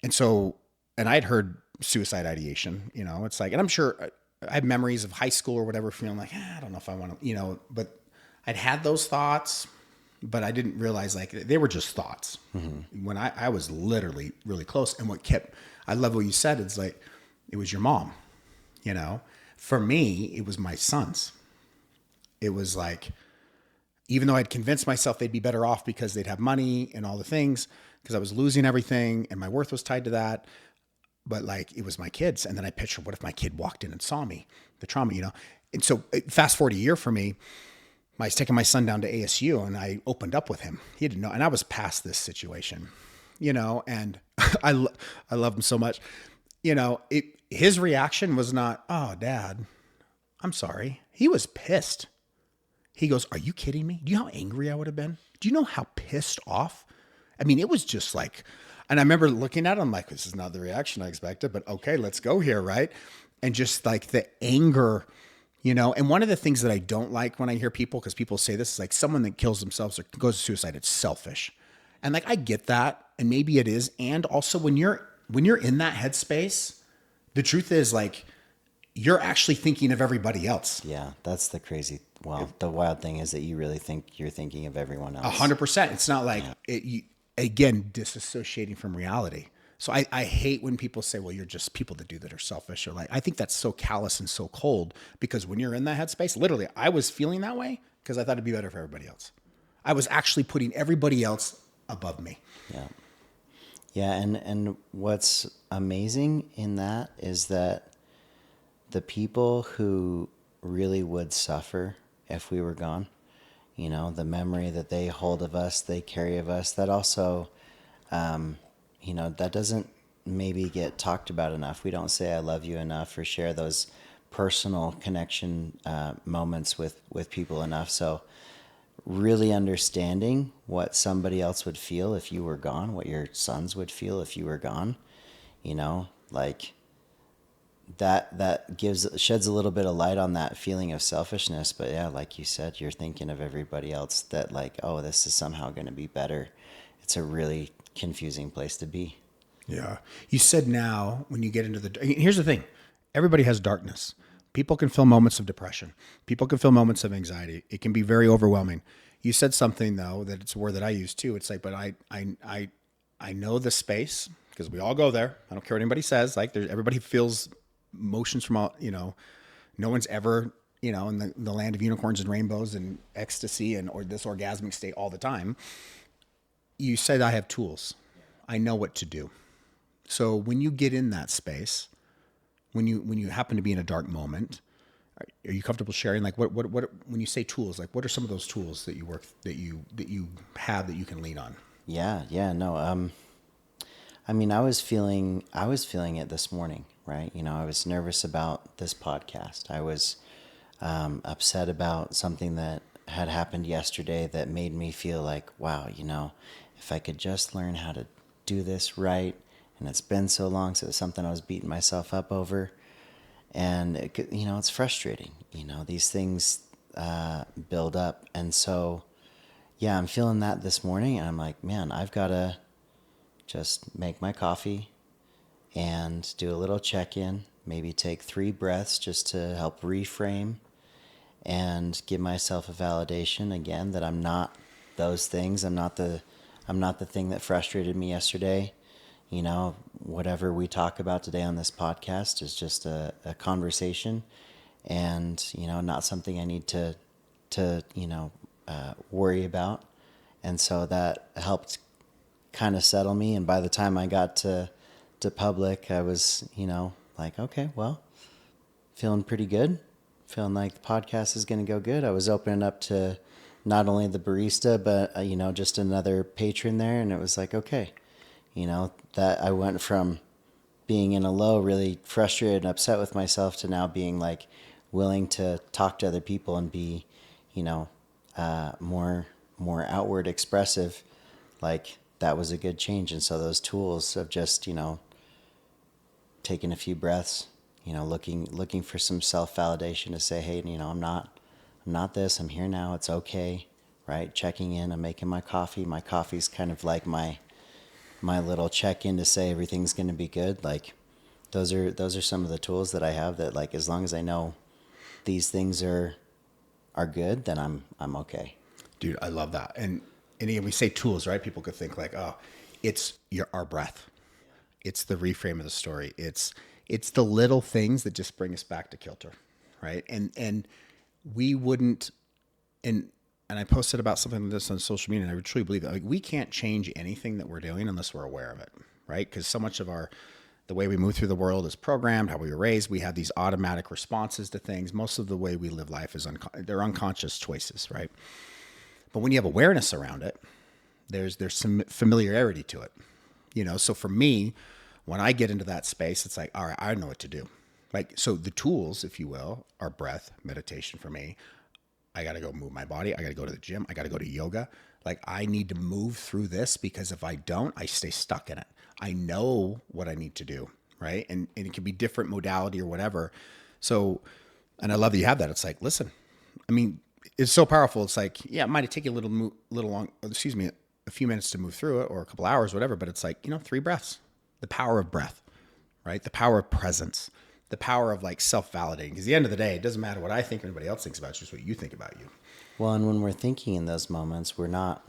I'd heard suicide ideation, it's like, and I'm sure I have memories of high school or whatever, feeling like, I don't know if I want to, but I'd had those thoughts, but I didn't realize like they were just thoughts. Mm-hmm. When I was literally really close. And I love what you said. It's like, it was your mom, for me, it was my sons. It was like, even though I'd convinced myself they'd be better off because they'd have money and all the things, because I was losing everything and my worth was tied to that. But like, it was my kids. And then I pictured, what if my kid walked in and saw me, the trauma, And so fast forward a year for me, I was taking my son down to ASU and I opened up with him. He didn't know. And I was past this situation, and I love him so much, his reaction was not, "Oh, Dad, I'm sorry." He was pissed. He goes, "Are you kidding me? Do you know how angry I would have been? Do you know how pissed off?" I mean, it was just like, and I remember looking at him like, this is not the reaction I expected, but okay, let's go here. Right. And just like the anger And one of the things that I don't like when I hear people, because people say this, is like someone that kills themselves or goes to suicide, it's selfish. And like, I get that. And maybe it is. And also when you're in that headspace, the truth is like, you're actually thinking of everybody else. Yeah, that's the crazy. Well, the wild thing is that you really think you're thinking of everyone else. 100%. It's not like again, disassociating from reality. So I hate when people say, well, you're just people that do that are selfish, or like, I think that's so callous and so cold, because when you're in that headspace, literally, I was feeling that way because I thought it'd be better for everybody else. I was actually putting everybody else above me. Yeah. Yeah. And what's amazing in that is that the people who really would suffer if we were gone, the memory that they hold of us, they carry of us, that also, that doesn't maybe get talked about enough. We don't say I love you enough or share those personal connection moments with people enough. So really understanding what somebody else would feel if you were gone, what your sons would feel if you were gone, like that sheds a little bit of light on that feeling of selfishness. But yeah, like you said, you're thinking of everybody else, that like, oh, this is somehow going to be better. It's a really confusing place to be. Yeah. You said now when you get into here's the thing. Everybody has darkness. People can feel moments of depression. People can feel moments of anxiety. It can be very overwhelming. You said something though, that it's a word that I use too. It's like, but I know the space, because we all go there. I don't care what anybody says. Like everybody feels emotions from all, no one's ever, in the land of unicorns and rainbows and ecstasy or this orgasmic state all the time. You said I have tools. I know what to do. So when you get in that space, when you happen to be in a dark moment, are you comfortable sharing? Like what when you say tools, like what are some of those tools that you have that you can lean on? Yeah, no. I mean, I was feeling it this morning, right? I was nervous about this podcast. I was upset about something that had happened yesterday that made me feel like, wow, if I could just learn how to do this right. And it's been so long, so it was something I was beating myself up over. And it's frustrating. These things build up. And so, yeah, I'm feeling that this morning, and I'm like, man, I've got to just make my coffee and do a little check-in, maybe take 3 breaths just to help reframe and give myself a validation again that I'm not those things. I'm not the thing that frustrated me yesterday. Whatever we talk about today on this podcast is just a conversation, and not something I need to worry about. And so that helped kind of settle me. And by the time I got to public, I was like, okay, well, feeling pretty good, feeling like the podcast is going to go good. I was opening up to not only the barista, but just another patron there, and it was like, okay, that I went from being in a low, really frustrated and upset with myself, to now being like willing to talk to other people and be, more outward expressive. Like that was a good change. And so those tools of just, taking a few breaths, looking for some self-validation to say, hey, I'm not this, I'm here now, it's okay, right? Checking in, I'm making my coffee. My coffee's kind of like my little check-in to say everything's going to be good. Like those are some of the tools that I have that, like, as long as I know these things are good, then I'm okay. Dude, I love that. And again, we say tools, right? People could think like, oh, it's our breath. It's the reframe of the story. It's the little things that just bring us back to kilter, right? And we wouldn't, and I posted about something like this on social media, and I truly believe that, like, we can't change anything that we're doing unless we're aware of it, right? Because so much of the way we move through the world is programmed, how we were raised. We have these automatic responses to things. Most of the way we live life is they're unconscious choices, right? But when you have awareness around it, there's some familiarity to it, So for me, when I get into that space, it's like, all right, I know what to do. Like, so the tools, if you will, are breath, meditation for me. I got to go move my body. I got to go to the gym. I got to go to yoga. Like, I need to move through this, because if I don't, I stay stuck in it. I know what I need to do, right? And it can be different modality or whatever. So And I love that you have that. It's like, listen, I mean, it's so powerful. It's like, yeah, it might take you a few minutes to move through it, or a couple hours, whatever. But it's like, 3 breaths, the power of breath, right? The power of presence, the power of like self-validating. Because at the end of the day, it doesn't matter what I think or anybody else thinks about you, it's just what you think about you. Well, and when we're thinking in those moments, we're not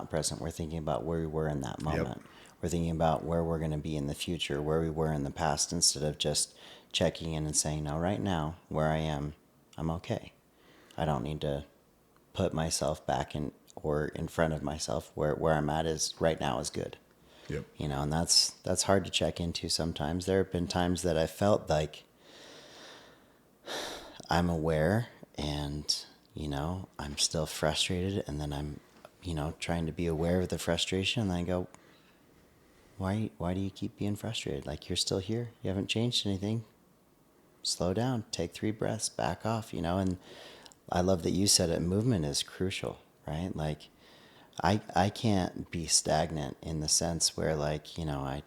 present. We're thinking about where we were in that moment. Yep. We're thinking about where we're going to be in the future, where we were in the past, instead of just checking in and saying, no, right now, where I am, I'm okay. I don't need to put myself back in or in front of myself. Where I'm at is right now is good. Yep. And that's hard to check into sometimes. There have been times that I felt like I'm aware and, I'm still frustrated, and then I'm, trying to be aware of the frustration, and then I go, why do you keep being frustrated? Like, you're still here. You haven't changed anything. Slow down, take 3 breaths, back off, and I love that you said it. Movement is crucial, right? Like, I can't be stagnant in the sense where, like, I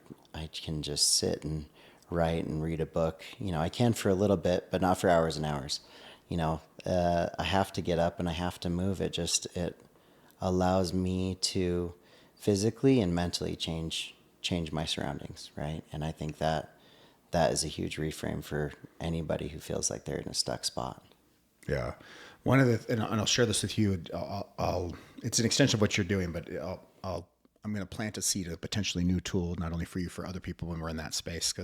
can just sit and write and read a book. I can for a little bit, but not for hours and hours. I have to get up and I have to move. It allows me to physically and mentally change my surroundings, right? And I think that is a huge reframe for anybody who feels like they're in a stuck spot. Yeah. One of the, and I'll share this with you. It's an extension of what you're doing, but I'm going to plant a seed of a potentially new tool, not only for you, for other people when we're in that space.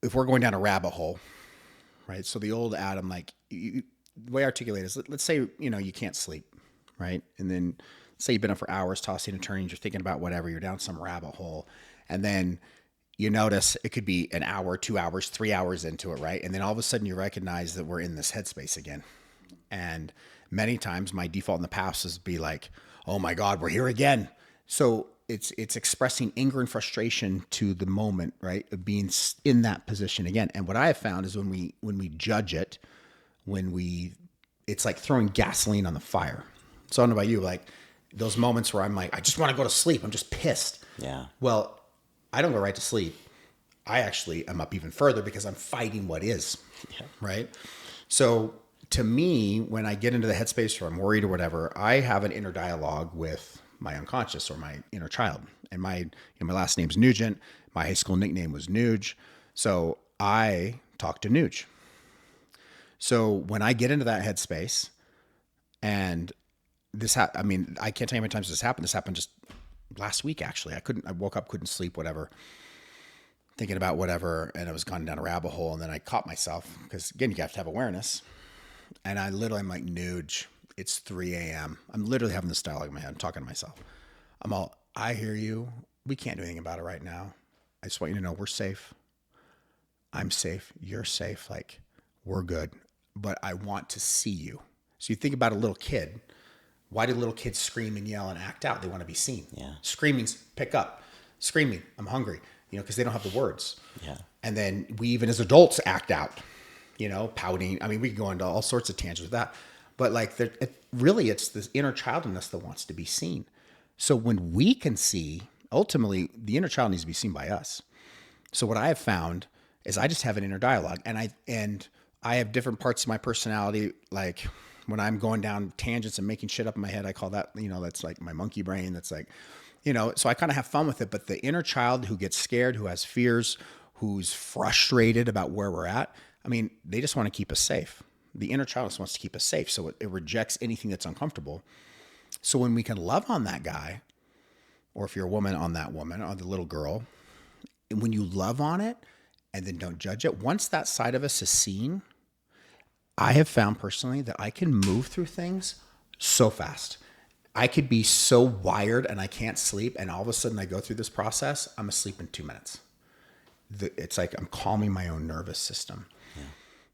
If we're going down a rabbit hole, right? So the old Adam, like, the way I articulate is, let's say, you can't sleep, right? And then say you've been up for hours, tossing and turning, you're thinking about whatever, you're down some rabbit hole. And then you notice it could be an hour, 2 hours, 3 hours into it, right? And then all of a sudden you recognize that we're in this headspace again. And many times my default in the past is to be like, oh my God, we're here again. So it's expressing anger and frustration to the moment, right? Of being in that position again. And what I have found is when we judge it, it's like throwing gasoline on the fire. So I don't know about you, like those moments where I'm like, I just want to go to sleep. I'm just pissed. Yeah. Well, I don't go right to sleep. I actually am up even further because I'm fighting what is, right? So to me, when I get into the headspace or I'm worried or whatever, I have an inner dialogue with my unconscious or my inner child. And my last name's Nugent. My high school nickname was Nuge. So I talk to Nuge. So when I get into that headspace, and I can't tell you how many times this happened. This happened just last week, actually. I woke up, couldn't sleep, whatever, thinking about whatever, and I was gone down a rabbit hole, and then I caught myself, because again, you have to have awareness. And I'm like, Nuge, it's 3 a.m. I'm literally having this dialogue in my head. I'm talking to myself. I hear you. We can't do anything about it right now. I just want you to know we're safe. I'm safe. You're safe. Like, we're good. But I want to see you. So you think about a little kid. Why do little kids scream and yell and act out? They want to be seen. Yeah. Screaming's pick up. Screaming, I'm hungry, because they don't have the words. Yeah. And then we, even as adults, act out, pouting. I mean, we can go into all sorts of tangents with that. But like, it's this inner child in us that wants to be seen. So when we can see, ultimately, the inner child needs to be seen by us. So what I have found is I just have an inner dialogue, and I have different parts of my personality. Like when I'm going down tangents and making shit up in my head, I call that, that's like my monkey brain. That's like, so I kind of have fun with it. But the inner child who gets scared, who has fears, who's frustrated about where we're at, they just want to keep us safe. The inner child just wants to keep us safe. So it rejects anything that's uncomfortable. So when we can love on that guy, or if you're a woman, on that woman, or the little girl, and when you love on it and then don't judge it, once that side of us is seen, I have found personally that I can move through things so fast. I could be so wired and I can't sleep, and all of a sudden I go through this process, I'm asleep in 2 minutes. It's like I'm calming my own nervous system.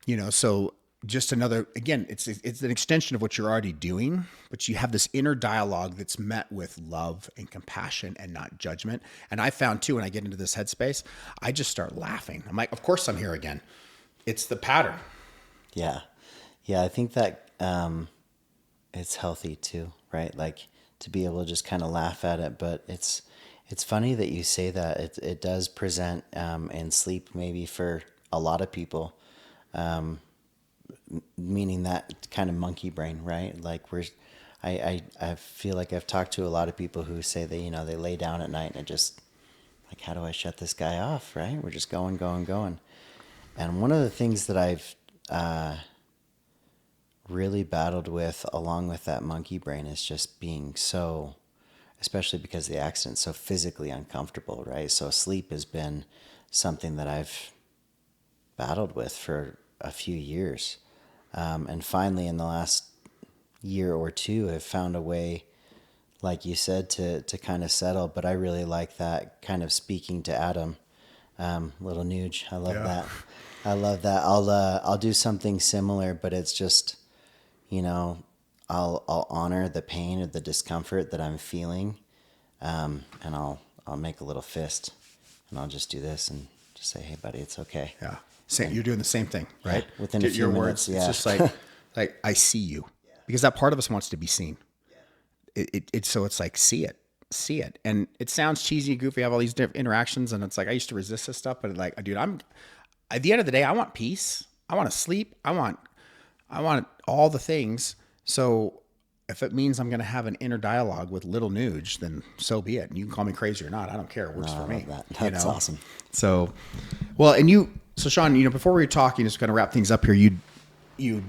Yeah. So just another, again, it's an extension of what you're already doing, but you have this inner dialogue that's met with love and compassion and not judgment. And I found too, when I get into this headspace, I just start laughing. I'm like, of course I'm here again. It's the pattern. Yeah. Yeah. I think that, it's healthy too, right? Like to be able to just kind of laugh at it, but it's funny that you say that it does present, in sleep maybe for a lot of people, meaning that kind of monkey brain, right? Like I feel like I've talked to a lot of people who say that, they lay down at night and it just like, how do I shut this guy off? Right. We're just going, going, going. And one of the things that I've, really battled with along with that monkey brain is just being so, especially because of the accident, so physically uncomfortable, right? So sleep has been something that I've battled with for a few years. And finally in the last year or two, I've found a way, like you said, to kind of settle. But I really like that kind of speaking to Adam, little Nuge. I love that. I love that. I'll do something similar, but it's just, I'll honor the pain or the discomfort that I'm feeling, and I'll make a little fist, and I'll just do this and just say, "Hey, buddy, it's okay." Yeah, you're doing the same thing, right? Yeah, within a few minutes, It's just like I see you, because that part of us wants to be seen. So it's like see it, and it sounds cheesy and goofy. I have all these different interactions, and it's like I used to resist this stuff, but like, dude, at the end of the day, I want peace. I want to sleep. I want all the things. So if it means I'm going to have an inner dialogue with little Nuge, then so be it. And you can call me crazy or not. I don't care. It works for me. That's awesome. So, so Sean, before we were talking, just kind of wrap things up here, you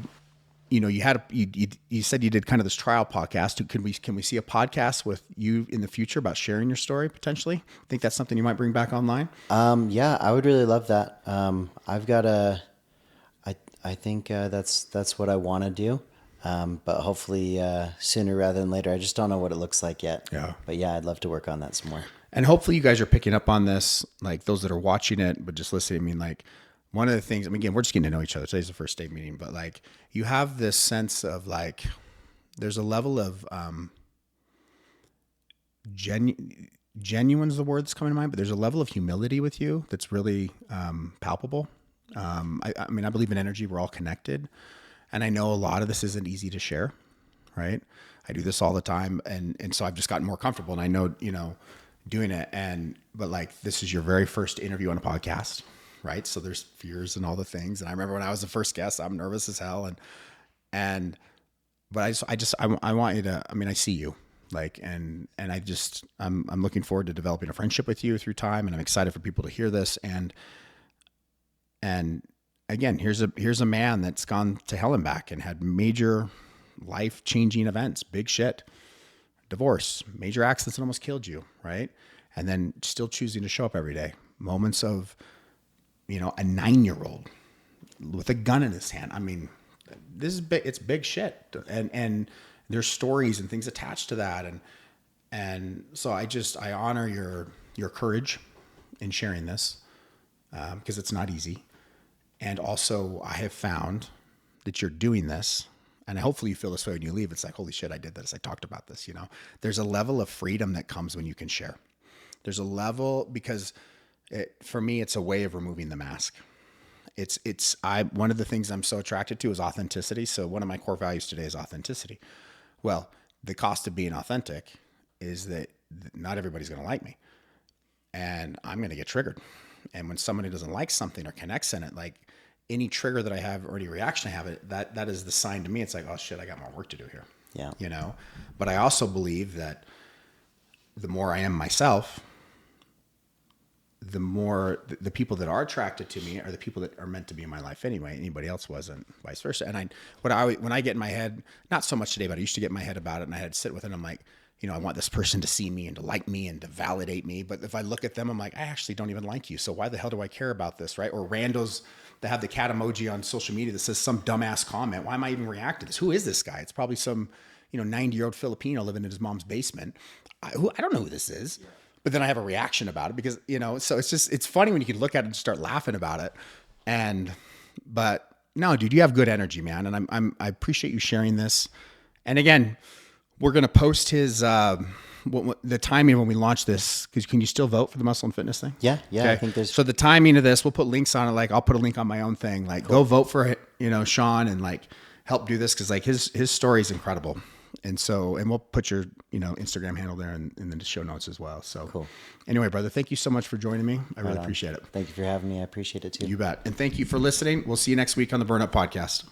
said you did kind of this trial podcast. Can we see a podcast with you in the future about sharing your story potentially? Think that's something you might bring back online? Yeah, I would really love that. I've got I think that's what I want to do. But hopefully sooner rather than later. I just don't know what it looks like yet. Yeah. But yeah, I'd love to work on that some more. And hopefully you guys are picking up on this, like those that are watching it, but just listening. I mean, like one of the things, again, we're just getting to know each other. Today's the first day meeting, but like you have this sense of like, there's a level of genuine is the word that's coming to mind, but there's a level of humility with you that's really palpable. I mean, I believe in energy. We're all connected. And I know a lot of this isn't easy to share, right? I do this all the time. And so I've just gotten more comfortable, and I know, doing it. But like, this is your very first interview on a podcast, right? So there's fears and all the things. And I remember when I was the first guest, I'm nervous as hell. But I want you to, I mean, I see you like, and I'm looking forward to developing a friendship with you through time. And I'm excited for people to hear this. And again, here's a man that's gone to hell and back and had major life-changing events, big shit, divorce, major accidents that almost killed you, right? And then still choosing to show up every day. Moments of, a 9-year-old with a gun in his hand. I mean, this is big. It's big shit, and there's stories and things attached to that, and so I honor your courage in sharing this, because it's not easy. And also I have found that you're doing this, and hopefully you feel this way when you leave. It's like, holy shit, I did this. I talked about this, there's a level of freedom that comes when you can share. There's a level, because for me, it's a way of removing the mask. One of the things I'm so attracted to is authenticity. So one of my core values today is authenticity. Well, the cost of being authentic is that not everybody's going to like me, and I'm going to get triggered. And when somebody doesn't like something or connects in it, like any trigger that I have or any reaction I have, that is the sign to me. It's like, oh shit, I got more work to do here. Yeah. But I also believe that the more I am myself, the more the people that are attracted to me are the people that are meant to be in my life anyway. Anybody else wasn't, vice versa. And when I get in my head, not so much today, but I used to get in my head about it, and I had to sit with it. And I'm like, I want this person to see me and to like me and to validate me. But if I look at them, I'm like, I actually don't even like you. So why the hell do I care about this, right? Or randos that have the cat emoji on social media that says some dumbass comment. Why am I even reacting to this? Who is this guy? It's probably some, 90-year-old Filipino living in his mom's basement. I don't know who this is. Yeah. But then I have a reaction about it because, so it's funny when you can look at it and start laughing about it. But no, dude, you have good energy, man. And I appreciate you sharing this. And again, we're going to post his, the timing when we launch this, because can you still vote for the muscle and fitness thing? Yeah. Okay. I think there's. So the timing of this, we'll put links on it. Like I'll put a link on my own thing, like cool. Go vote for it, Sean, and like help do this. Cause like his story is incredible. And so, and we'll put your, Instagram handle there in the show notes as well. So Cool. Anyway, brother, thank you so much for joining me. I really on. appreciate it. Thank you for having me. I appreciate it too. You bet. And thank you for listening. We'll see you next week on the Burn Up Podcast.